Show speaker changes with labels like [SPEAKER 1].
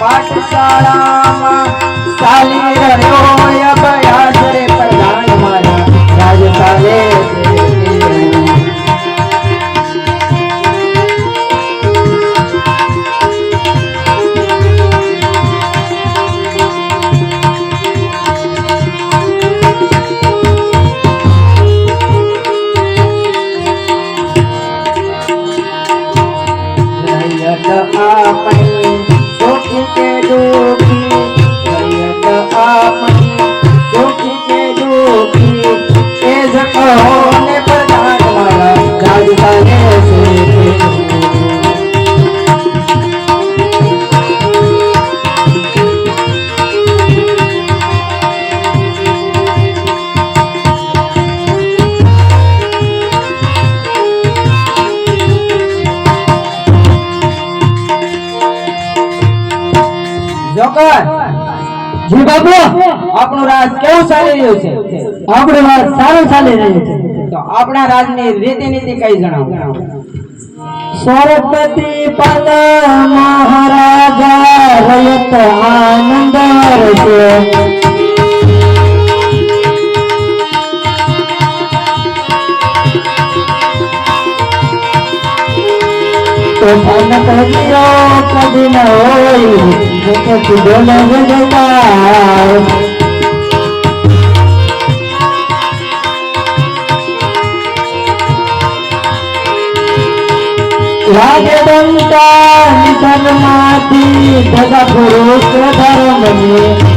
[SPEAKER 1] પાઠશાળામાં ચાલી રહ્યો અભ્યાસ રે પ્રધાન મારા રાજ ચાલે
[SPEAKER 2] જી બાપુ,
[SPEAKER 1] આપણું રાજ કેવું ચાલી રહ્યું છે?
[SPEAKER 2] આપણું રાજ સારું ચાલી રહ્યું છે.
[SPEAKER 1] તો આપણા રાજની રીતિ નીતિ કઈ જણાવો?
[SPEAKER 2] સરસ્વતી પદ મહારાજા રયત આનંદ છે. તો ધન કર્યો કદી ન હોય સીધો ન જતા લાગે દંતા નિધનમાંથી ધજા પુરુષ ધર્મને